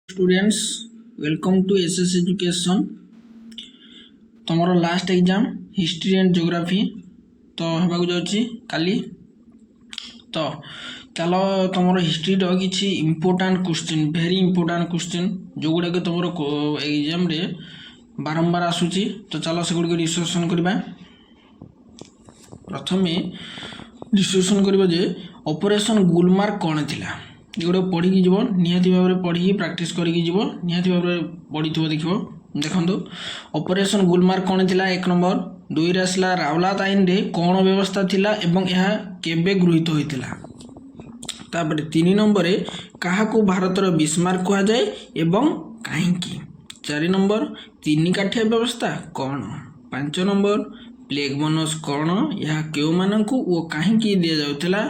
Students welcome to SS education तुमर last exam history and geography तो होगा जाऊँगी काली तो चलो तुम हिस्ट्री किसी important question very important question जो गुड़ा कि तुम एग्जाम रे बारंबार आसूची तो चलो से गुड़ डिस्कसन करवा प्रथम डिस्कसन कर ऑपरेशन गुलमार्ग कौन थिला गोटे पढ़ी जीव निहाती भाव में पढ़ी प्रैक्टिस करके जीव निहाती भाव में पढ़ी देख देखो ऑपरेशन गुलमार्ग कौन थिला एक नंबर दुई रे आसला रावलात आईन रे कौन व्यवस्था थिला एवं यह केबे गृहीत होइतिला तापर 3 नंबर काहाकू भारतर बिस्मार्क कहा जाए एवं काहींकी 4 नंबर 3 काठिया व्यवस्था कौन 5 नंबर प्लेग बोनस कौन यह केउ मानकू ओ काहींकी दिया जाउतिला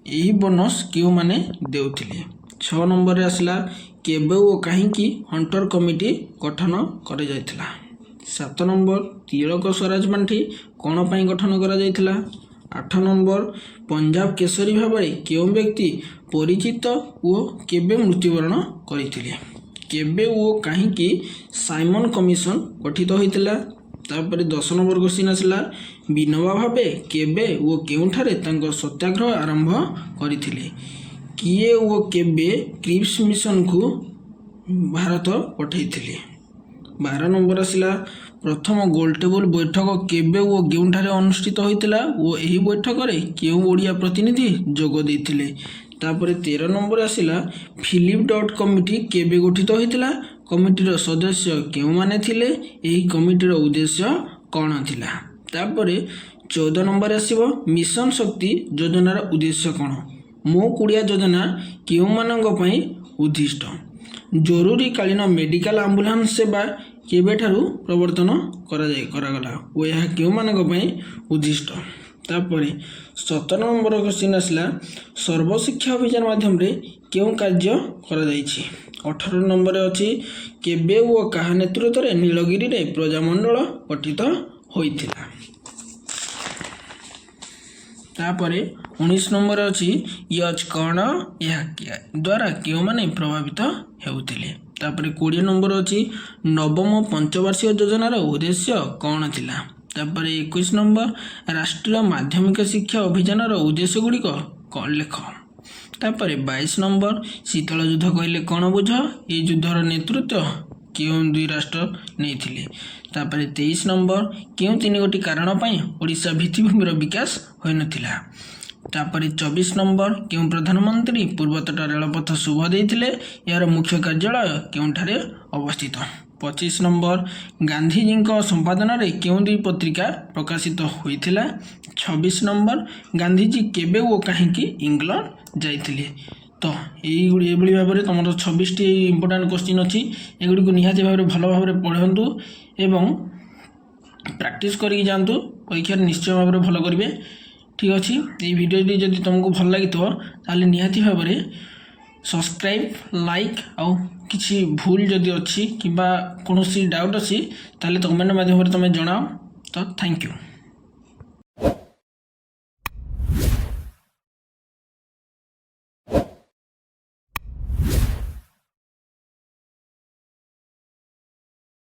यही बोनस क्यों माने देउथिले 6 नंबर रे आसला केबे ओ काहींकी हंटर कमिटी गठन करे जायतिला 7 नंबर तिलक स्वराज पांठी कोन पई गठन करा जायतिला 8 नंबर पंजाब केसरी भाव में केउ व्यक्ति परिचित ओ केबे मृत्युवरण करिथिले केबे ओ काहींकी साइमन कमिशन गठित होइतिला तापर 10 नंबर क्वेश्चन आसला विनोबा भावे केबे ओ केउठारे तांको सत्याग्रह आरंभ करिथिले किए ओ केबे क्रिप्स मिशन को भारत पठैथिले 12 नंबर आसला प्रथम गोलटेबल बैठक केबे ओ केउठारे अनुष्ठित होइतिला ओ एही बैठक रे केउ ओडिया प्रतिनिधि जोग दैथिले तापर 13 नंबर आसला फिलिप डॉट कमिटी केबे गठित होइतिला कमिटीर सदस्य केउ माने थिले एही कमिटीर उद्देश्य कौन थिला तापर 14 नंबर आसीबो मिशन शक्ति योजनार उद्देश्य कौन मो कुड़िया योजना केउ मानंग पई उद्दिष्ट जरूरी कालीन मेडिकल एम्बुलेंस सेवा केबेठारु प्रवर्तन करागला ओ यह केउ मानंग पई उद्दिष्ट तापर 17 नंबर क्वेश्चन आसला सर्वशिक्षा अभियान माध्यम रे केउ कार्य करा जायछि 18 नंबर अच्छी केबे ओ काहा नेतृत्व रे नीलगिरी रे प्रजामंडल गठित होइथिला तापरे 19 नंबर अच्छी यज कौन यह द्वारा क्यों माने प्रभावित हेउथिले तापरे 20 नंबर अच्छी नवम पंचवार्षिक योजनार उद्देश्य कौन थिला तापरे 21 नंबर राष्ट्रीय माध्यमिक शिक्षा अभियानर उद्देश्य गुड़िक कौन लेख तापर 22 नंबर शीतल युद्ध कहले कौन बुझ ये युद्धर नेतृत्व क्यों दुई राष्ट्र नहीं थिले तापर 23 नंबर क्यों 3 गोटी कारण पई ओडिशा भित्तिभूमिर विकास होय नथिला तापर 24 नंबर क्यों प्रधानमंत्री पूर्वतट रेलपथ शुभ देइथिले यार मुख्य कार्यालय केउठारे अवस्थित 25 नंबर गांधीजी संपादन रे क्यों दुई पत्रिका प्रकाशित होइथिला 26 नंबर गांधीजी केबे ओ काहींकी इंग्लैंड जाइथिले तो यही भाव में तुम 26 टी इंपोर्टाट क्वेश्चन अच्छी एगुड़ी को निहाती भाव में भल भाव में पढ़ु एवं प्रैक्टिस करके जातु परीक्षा निश्चय भाव में भल करेंगे ठीक अच्छे ये भिडियो जब तुमको भल लगी ताले निहाती भाव में सब्सक्राइब लाइक आउ किसी भूल जदि अच्छी कि कौन डाउट अच्छी ताले कमेंट माध्यम तुम जनाओ तो थैंक यू।